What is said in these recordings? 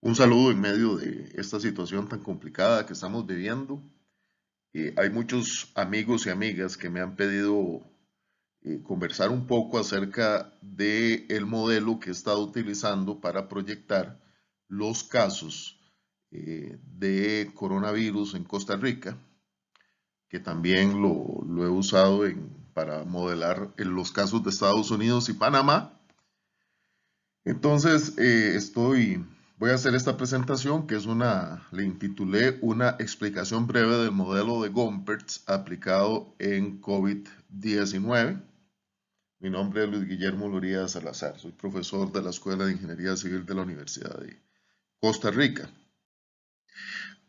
Un saludo en medio de esta situación tan complicada que estamos viviendo. Hay muchos amigos y amigas que me han pedido conversar un poco acerca de el modelo que he estado utilizando para proyectar los casos de coronavirus en Costa Rica, que también lo he usado para modelar los casos de Estados Unidos y Panamá. Entonces, voy a hacer esta presentación que le intitulé una explicación breve del modelo de Gompertz aplicado en COVID-19. Mi nombre es Luis Guillermo Loría Salazar, soy profesor de la Escuela de Ingeniería Civil de la Universidad de Costa Rica.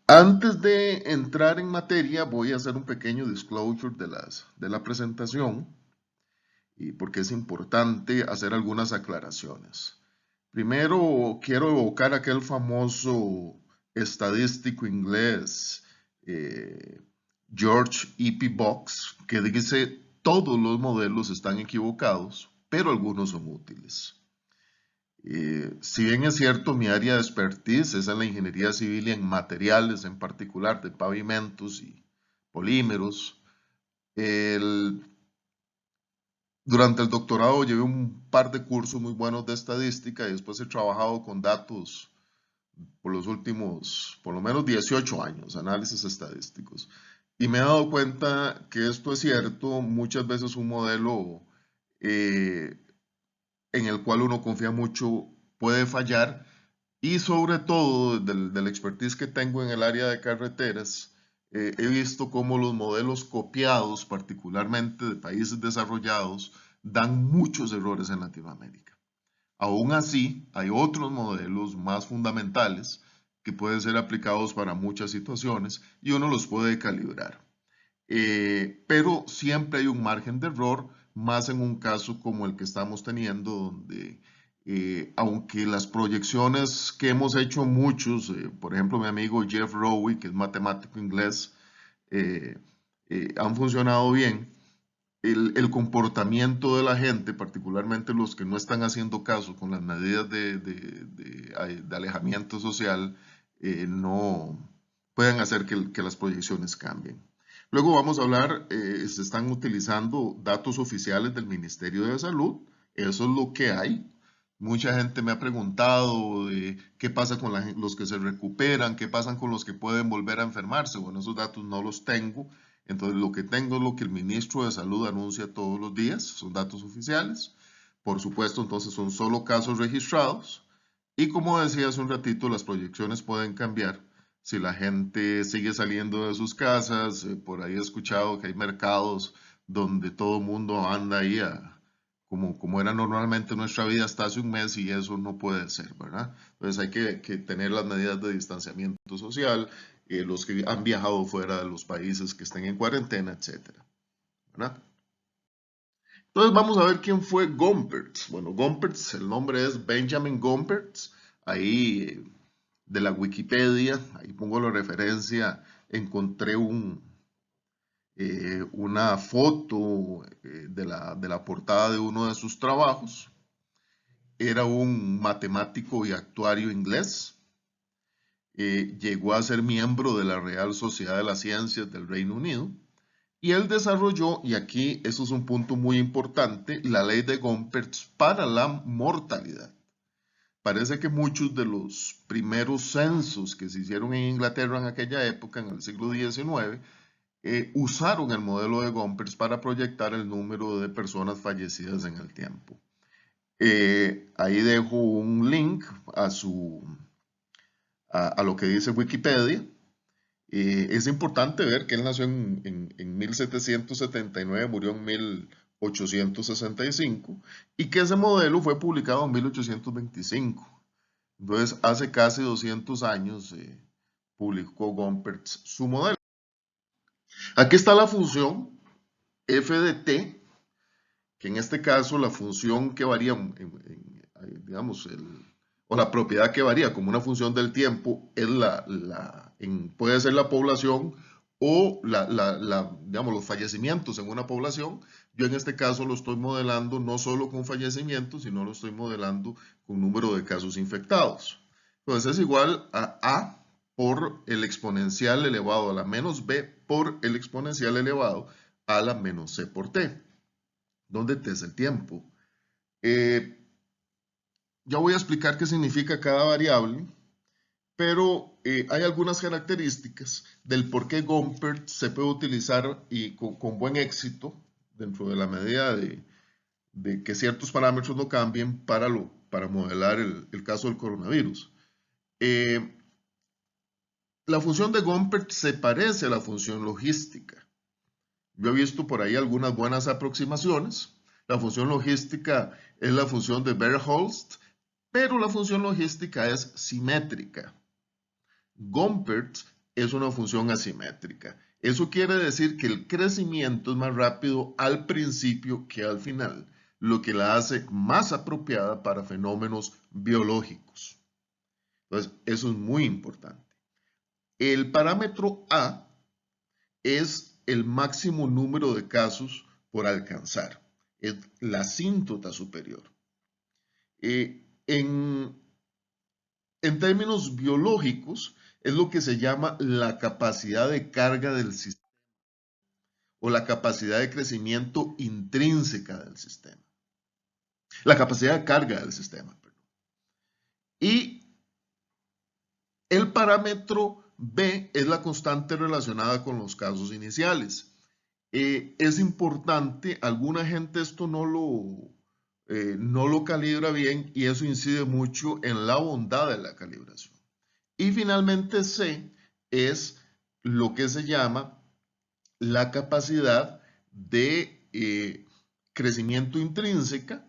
Antes de entrar en materia, voy a hacer un pequeño disclosure de la presentación, y porque es importante hacer algunas aclaraciones. Primero, quiero evocar aquel famoso estadístico inglés, eh, George E.P. Box, que dice, todos los modelos están equivocados, pero algunos son útiles. Si bien es cierto, mi área de expertise es en la ingeniería civil y en materiales, en particular de pavimentos y polímeros, el durante el doctorado llevé un par de cursos muy buenos de estadística y después he trabajado con datos por los últimos, por lo menos 18 años, análisis estadísticos. Y me he dado cuenta que esto es cierto, muchas veces un modelo eh, en el cual uno confía mucho puede fallar y sobre todo del expertise que tengo en el área de carreteras, he visto cómo los modelos copiados, particularmente de países desarrollados, dan muchos errores en Latinoamérica. Aún así, hay otros modelos más fundamentales que pueden ser aplicados para muchas situaciones y uno los puede calibrar. Pero siempre hay un margen de error, más en un caso como el que estamos teniendo, donde aunque las proyecciones que hemos hecho muchos, por ejemplo mi amigo Jeff Rowe, que es matemático inglés, eh, han funcionado bien, el comportamiento de la gente, particularmente los que no están haciendo caso con las medidas de alejamiento social, no pueden hacer que las proyecciones cambien. Luego vamos a hablar, se están utilizando datos oficiales del Ministerio de Salud, eso es lo que hay. Mucha gente me ha preguntado qué pasa con los que se recuperan, qué pasa con los que pueden volver a enfermarse. Bueno, esos datos no los tengo. Entonces, lo que tengo es lo que el ministro de Salud anuncia todos los días, son datos oficiales. Por supuesto, entonces son solo casos registrados. Y como decía hace un ratito, las proyecciones pueden cambiar si la gente sigue saliendo de sus casas. Por ahí he escuchado que hay mercados donde todo el mundo anda ahí como era normalmente nuestra vida hasta hace un mes y eso no puede ser, ¿verdad? Entonces hay que tener las medidas de distanciamiento social, los que han viajado fuera de los países que estén en cuarentena, etcétera, ¿verdad? Entonces vamos a ver quién fue Gompertz. Bueno, Gompertz, el nombre es Benjamin Gompertz. Ahí de la Wikipedia, ahí pongo la referencia, encontré una foto de la portada de uno de sus trabajos. Era un matemático y actuario inglés. Llegó a ser miembro de la Real Sociedad de las Ciencias del Reino Unido. Y él desarrolló, y aquí eso es un punto muy importante, la ley de Gompertz para la mortalidad. Parece que muchos de los primeros censos que se hicieron en Inglaterra en aquella época, en el siglo XIX, usaron el modelo de Gompertz para proyectar el número de personas fallecidas en el tiempo. Ahí dejo un link a lo que dice Wikipedia. Es importante ver que él nació en 1779, murió en 1865 y que ese modelo fue publicado en 1825. Entonces, hace casi 200 años publicó Gompertz su modelo. Aquí está la función f de t, que en este caso la función que varía, digamos, o la propiedad que varía como una función del tiempo es puede ser la población o digamos, los fallecimientos en una población. Yo en este caso lo estoy modelando no solo con fallecimientos, sino lo estoy modelando con número de casos infectados. Entonces es igual a por el exponencial elevado a la menos b por el exponencial elevado a la menos c por t, donde t es el tiempo. Ya voy a explicar qué significa cada variable, pero hay algunas características del por qué Gompert se puede utilizar y con buen éxito dentro de la medida de que ciertos parámetros no cambien para modelar el caso del coronavirus. La función de Gompert se parece a la función logística. Yo he visto por ahí algunas buenas aproximaciones. La función logística es la función de Berholst, pero la función logística es simétrica. Gompert es una función asimétrica. Eso quiere decir que el crecimiento es más rápido al principio que al final, lo que la hace más apropiada para fenómenos biológicos. Entonces, eso es muy importante. El parámetro A es el máximo número de casos por alcanzar. Es la asíntota superior. En términos biológicos, es lo que se llama la capacidad de carga del sistema o la capacidad de crecimiento intrínseca del sistema. La capacidad de carga del sistema, perdón. Y el parámetro B es la constante relacionada con los casos iniciales. Es importante, alguna gente esto no lo calibra bien y eso incide mucho en la bondad de la calibración. Y finalmente C es lo que se llama la capacidad de crecimiento intrínseca,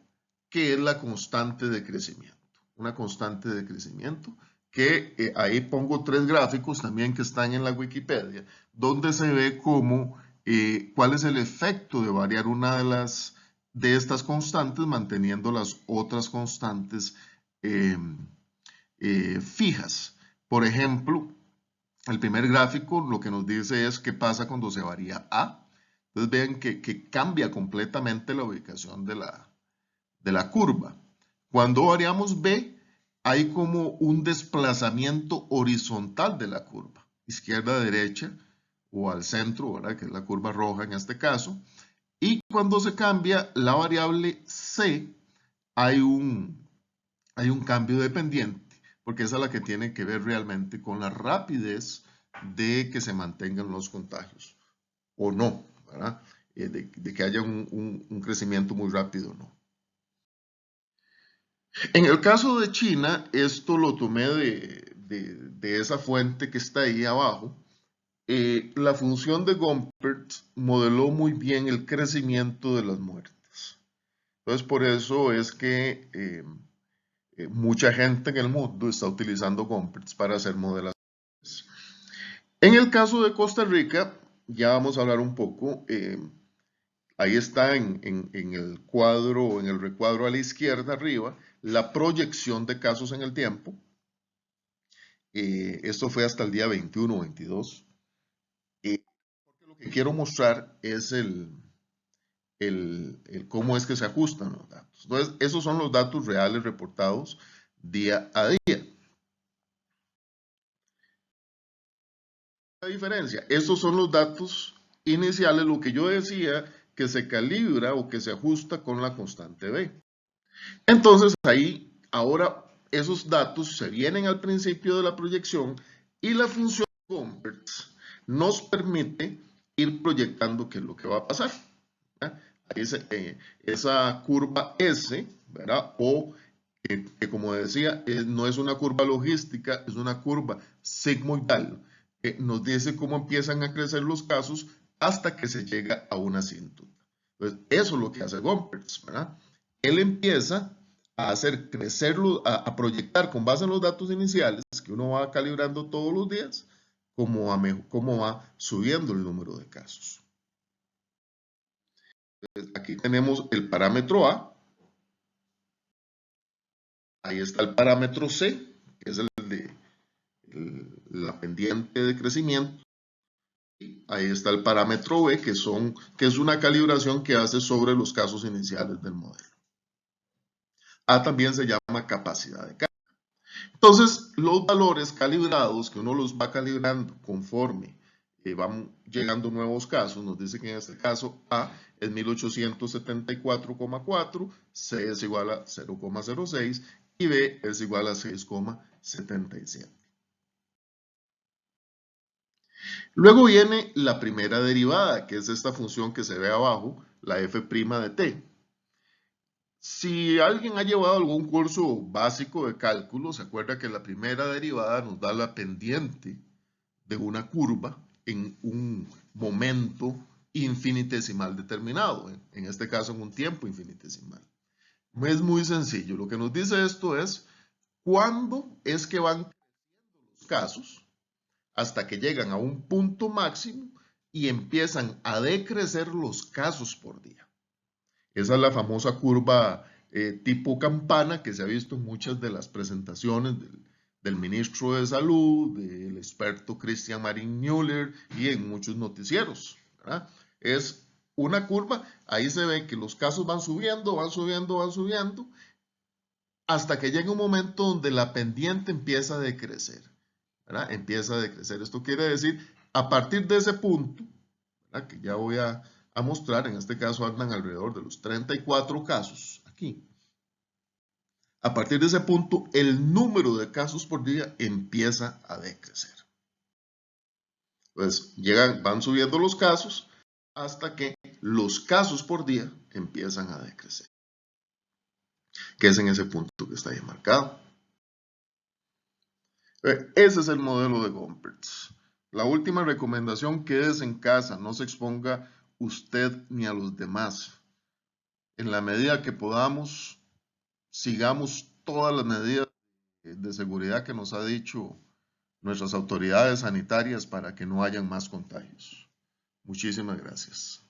que es la constante de crecimiento. Una constante de crecimiento que ahí pongo 3 gráficos también que están en la Wikipedia, donde se ve cuál es el efecto de variar una de estas constantes manteniendo las otras constantes fijas. Por ejemplo, el primer gráfico lo que nos dice es qué pasa cuando se varía A. Entonces vean que cambia completamente la ubicación de la curva. Cuando variamos B, hay como un desplazamiento horizontal de la curva, izquierda a derecha o al centro, ¿verdad? Que es la curva roja en este caso. Y cuando se cambia la variable C, hay un cambio de pendiente, porque esa es la que tiene que ver realmente con la rapidez de que se mantengan los contagios, o no, ¿verdad? De que haya un crecimiento muy rápido o no. En el caso de China, esto lo tomé de esa fuente que está ahí abajo. La función de Gompert modeló muy bien el crecimiento de las muertes. Entonces, por eso es que mucha gente en el mundo está utilizando Gompert para hacer modelaciones. En el caso de Costa Rica, ya vamos a hablar un poco. Ahí está en el cuadro, en el recuadro a la izquierda arriba, la proyección de casos en el tiempo. Esto fue hasta el día 21 o 22. Porque lo que quiero mostrar es cómo es que se ajustan los datos. Entonces, esos son los datos reales reportados día a día. La diferencia, estos son los datos iniciales, lo que yo decía que se calibra o que se ajusta con la constante B. Entonces ahí, ahora esos datos se vienen al principio de la proyección y la función Gompert nos permite ir proyectando qué es lo que va a pasar. Ahí esa curva S, ¿verdad? O que como decía, no es una curva logística, es una curva sigmoidal. Nos dice cómo empiezan a crecer los casos hasta que se llega a una asíntota. Entonces, eso es lo que hace Gompert, ¿verdad? Él empieza a hacer crecerlo, a proyectar con base en los datos iniciales que uno va calibrando todos los días, cómo va subiendo el número de casos. Entonces, aquí tenemos el parámetro A, ahí está el parámetro C, que es el de la pendiente de crecimiento, y ahí está el parámetro B, que es una calibración que hace sobre los casos iniciales del modelo. A también se llama capacidad de carga. Entonces, los valores calibrados, que uno los va calibrando conforme van llegando nuevos casos, nos dice que en este caso A es 1874,4, C es igual a 0,06 y B es igual a 6,77. Luego viene la primera derivada, que es esta función que se ve abajo, la f' de t. Si alguien ha llevado algún curso básico de cálculo, se acuerda que la primera derivada nos da la pendiente de una curva en un momento infinitesimal determinado, en este caso en un tiempo infinitesimal. Es muy sencillo, lo que nos dice esto es cuándo es que van los casos hasta que llegan a un punto máximo y empiezan a decrecer los casos por día. Esa es la famosa curva tipo campana que se ha visto en muchas de las presentaciones del ministro de Salud, del experto Christian Marin Müller y en muchos noticieros, ¿verdad? Es una curva, ahí se ve que los casos van subiendo, van subiendo, van subiendo, hasta que llega un momento donde la pendiente empieza a decrecer, ¿verdad? Empieza a decrecer. Esto quiere decir, a partir de ese punto, ¿verdad? Que ya voy a mostrar, en este caso andan alrededor de los 34 casos aquí. A partir de ese punto, el número de casos por día empieza a decrecer. Entonces, van subiendo los casos hasta que los casos por día empiezan a decrecer, que es en ese punto que está ahí marcado. Ese es el modelo de Gompertz. La última recomendación, quédese en casa, no se exponga usted ni a los demás. En la medida que podamos, sigamos todas las medidas de seguridad que nos ha dicho nuestras autoridades sanitarias para que no hayan más contagios. Muchísimas gracias.